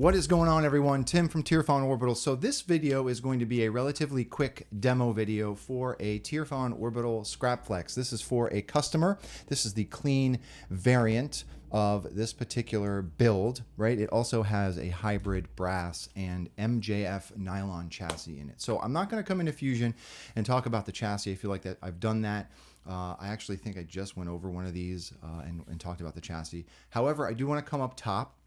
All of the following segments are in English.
What is going on, everyone? Tim from Tierfon Orbital. So this video is going to be a relatively quick demo video for a Tierfon Orbital Scrapflex. This is for a customer. This is the clean variant of this particular build, right? It also has a hybrid brass and MJF nylon chassis in it. So I'm not going to come into Fusion and talk about the chassis. I feel like that I've done that. I actually think I just went over one of these and talked about the chassis. However, I do want to come up top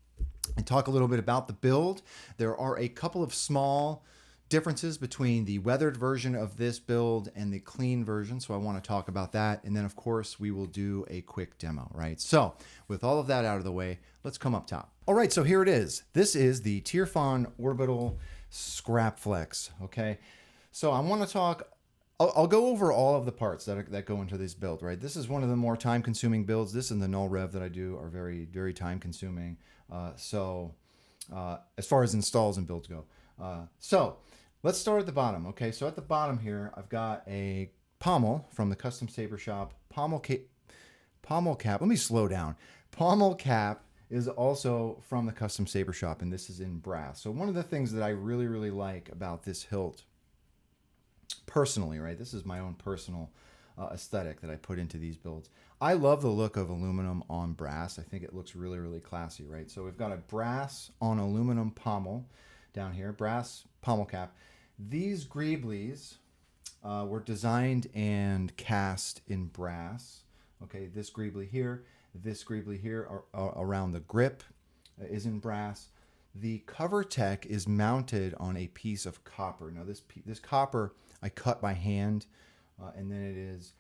and talk a little bit about the build. There are a couple of small differences between the weathered version of this build and the clean version, so I want to talk about that. And then, of course, we will do a quick demo, right? So with all of that out of the way, let's come up top. All right, so here it is. This is the Tierfon Orbital Scrapflex, okay? So I want to talk, I'll go over all of the parts that go into this build, right? This is one of the more time-consuming builds. This and the null rev that I do are very, very time-consuming. As far as installs and builds go. So let's start at the bottom. Okay, so at the bottom here, I've got a pommel from the Custom Saber Shop. Pommel cap. Let me slow down. Pommel cap is also from the Custom Saber Shop, and this is in brass. So one of the things that I really, really like about this hilt, personally, right? This is my own personal aesthetic that I put into these builds. I love the look of aluminum on brass. I think it looks really, really classy, right? So we've got a brass on aluminum pommel down here, brass pommel cap. These Greeblies were designed and cast in brass. Okay, this Greebly here are around the grip is in brass. The cover tech is mounted on a piece of copper. Now this copper I cut by hand, and then it is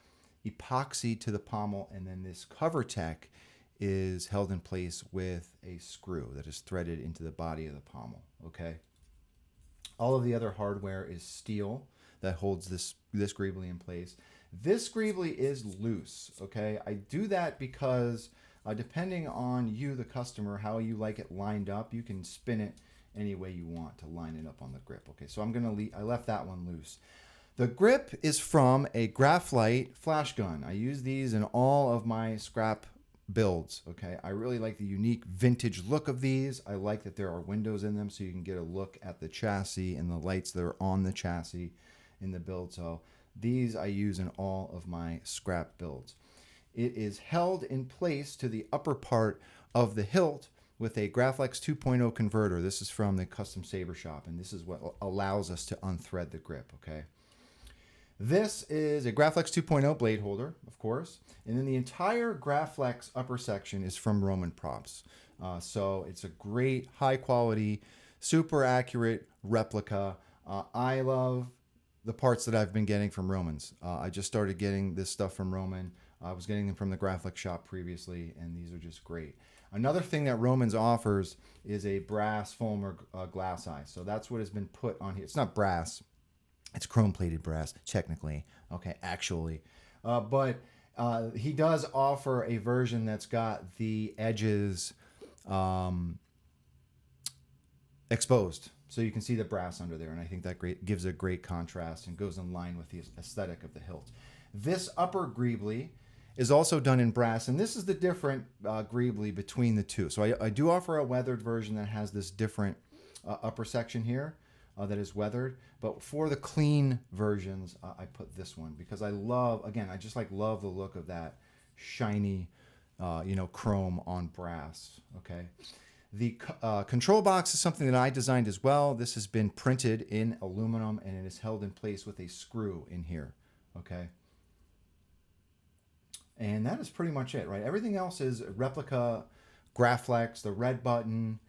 epoxy to the pommel, and then this cover tech is held in place with a screw that is threaded into the body of the pommel. Okay. All of the other hardware is steel that holds this Greebly in place. This Greebly is loose. Okay. I do that because depending on you, the customer, how you like it lined up, you can spin it any way you want to line it up on the grip. Okay. So I left that one loose. The grip is from a Graflite flash gun. I use these in all of my scrap builds, okay? I really like the unique vintage look of these. I like that there are windows in them so you can get a look at the chassis and the lights that are on the chassis in the build. So these I use in all of my scrap builds. It is held in place to the upper part of the hilt with a Graflex 2.0 converter. This is from the Custom Saber Shop, and this is what allows us to unthread the grip, okay? This is a Graflex 2.0 blade holder, of course, and then the entire Graflex upper section is from Roman props. So it's a great, high quality, super accurate replica. I love the parts that I've been getting from Romans. I just started getting this stuff from Roman. I was getting them from the Graflex shop previously, and these are just great. Another thing that Romans offers is a brass foam or glass eye. So that's what has been put on here. It's not brass. It's chrome-plated brass, technically. Okay, actually. But he does offer a version that's got the edges exposed. So you can see the brass under there, and I think that gives a great contrast and goes in line with the aesthetic of the hilt. This upper Greebly is also done in brass, and this is the different Greebly between the two. So I do offer a weathered version that has this different upper section here. That is weathered, but for the clean versions, I put this one because I love the look of that shiny, chrome on brass. Okay, the control box is something that I designed as well. This has been printed in aluminum and it is held in place with a screw in here. Okay, and that is pretty much it, right? Everything else is replica Graflex, the red button,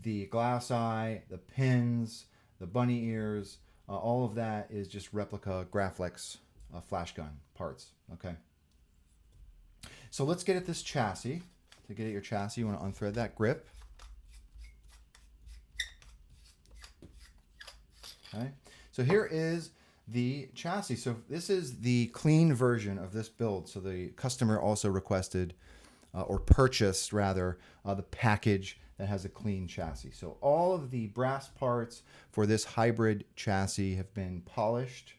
the glass eye, the pins, the bunny ears, all of that is just replica Graflex flash gun parts, okay? So let's get at this chassis. To get at your chassis, you want to unthread that grip. Okay, so here is the chassis. So this is the clean version of this build. So the customer also requested, or purchased rather, the package that has a clean chassis. So all of the brass parts for this hybrid chassis have been polished.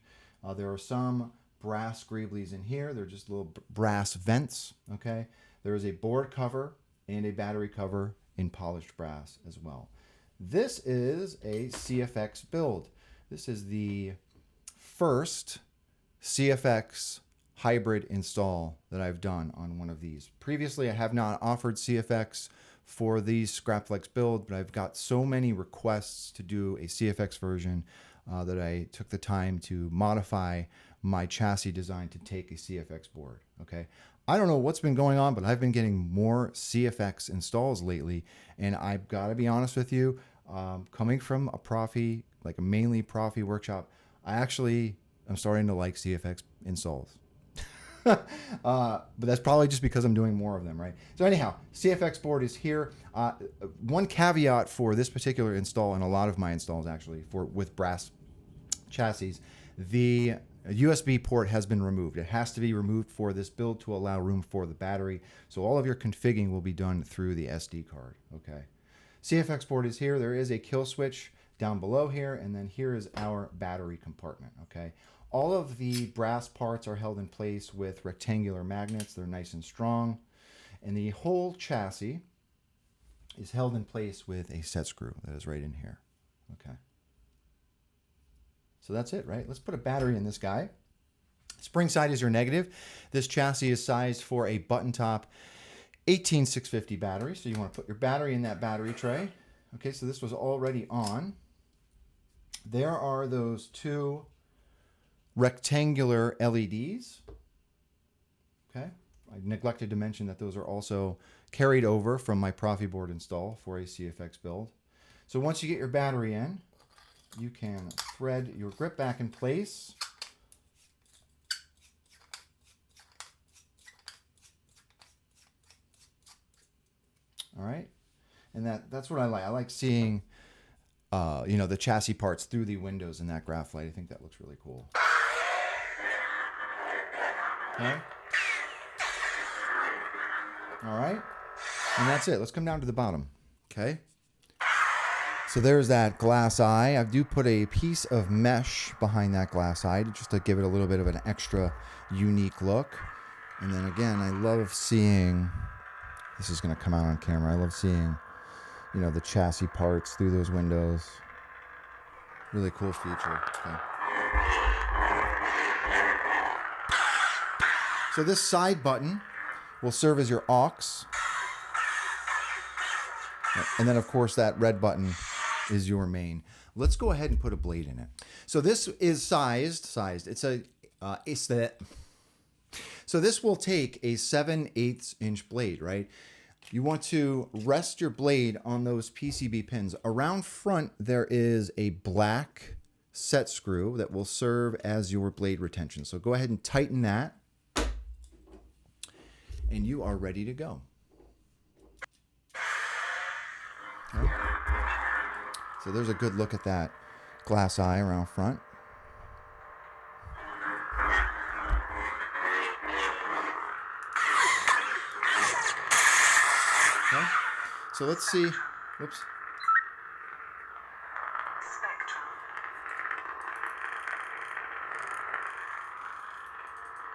There are some brass Greeblies in here. They're just little brass vents, okay? There is a board cover and a battery cover in polished brass as well. This is a CFX build. This is the first CFX hybrid install that I've done on one of these. Previously, I have not offered CFX for the Scrapflex build, but I've got so many requests to do a CFX version that I took the time to modify my chassis design to take a CFX board. Okay, I don't know what's been going on, but I've been getting more CFX installs lately, and I've got to be honest with you, coming from a profi, like a mainly profi workshop, I'm starting to like CFX installs. But that's probably just because I'm doing more of them, right? So anyhow, CFX board is here. One caveat for this particular install, and a lot of my installs actually, with brass chassis, the USB port has been removed. It has to be removed for this build to allow room for the battery. So all of your configuring will be done through the SD card, okay? CFX board is here. There is a kill switch down below here, and then here is our battery compartment, okay? All of the brass parts are held in place with rectangular magnets. They're nice and strong. And the whole chassis is held in place with a set screw that is right in here. Okay. So that's it, right? Let's put a battery in this guy. Spring side is your negative. This chassis is sized for a button top 18650 battery. So you want to put your battery in that battery tray. Okay, so this was already on. There are those two rectangular LEDs. Okay, I neglected to mention that those are also carried over from my Profi board install for a CFX build. So once you get your battery in, you can thread your grip back in place. All right, and that's what I like. I like seeing you know, the chassis parts through the windows in that Graflite. I think that looks really cool. Okay. All right. And that's it. Let's come down to the bottom. Okay. So there's that glass eye. I do put a piece of mesh behind that glass eye just to give it a little bit of an extra unique look. And then again, I love seeing, this is going to come out on camera. I love seeing, you know, the chassis parts through those windows. Really cool feature. Okay. So this side button will serve as your aux. And then of course that red button is your main. Let's go ahead and put a blade in it. So this is sized. So this will take a 7/8 inch blade, right? You want to rest your blade on those PCB pins. Around front, there is a black set screw that will serve as your blade retention. So go ahead and tighten that. And you are ready to go. Okay. So there's a good look at that glass eye around front. Okay. So let's see. Whoops.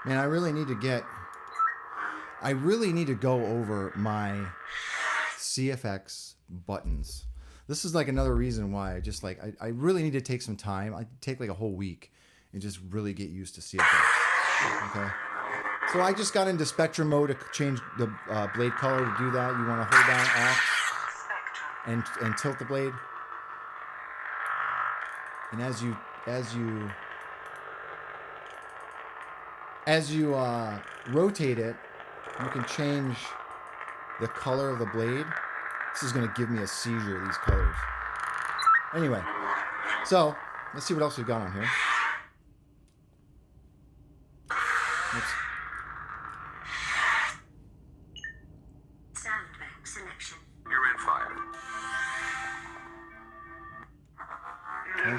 Man, I really need to go over my CFX buttons. This is like another reason why I really need to take some time. I take like a whole week and just really get used to CFX. Okay. So I just got into spectrum mode to change the blade color. To do that, you want to hold down Alt and tilt the blade. And as you rotate it, you can change the color of the blade. This is going to give me a seizure, these colors. Anyway, so let's see what else we've got on here. Soundbank selection. You're in fire. Okay.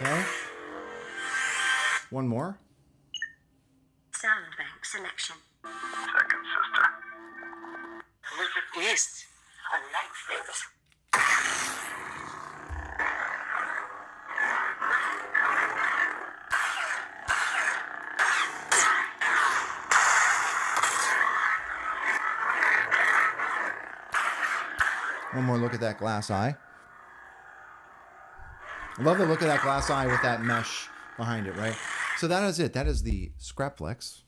Okay. One more. Soundbank selection. Second, sister. Look at this. I like this. One more look at that glass eye. I love the look of that glass eye with that mesh behind it, right? So that is it. That is the Scrapflex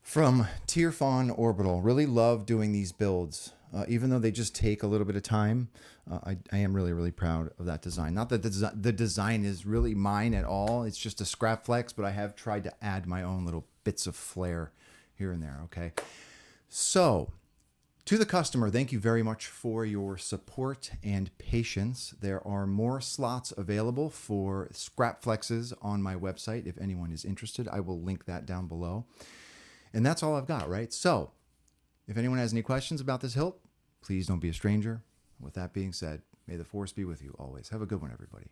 from Tierfon Orbital. Really love doing these builds. Even though they just take a little bit of time, I am really, really proud of that design. Not that the design is really mine at all. It's just a Scrapflex, but I have tried to add my own little bits of flair here and there, okay? So, to the customer, thank you very much for your support and patience. There are more slots available for Scrapflexes on my website. If anyone is interested, I will link that down below. And that's all I've got, right? So, if anyone has any questions about this hilt, please don't be a stranger. With that being said, may the force be with you always. Have a good one, everybody.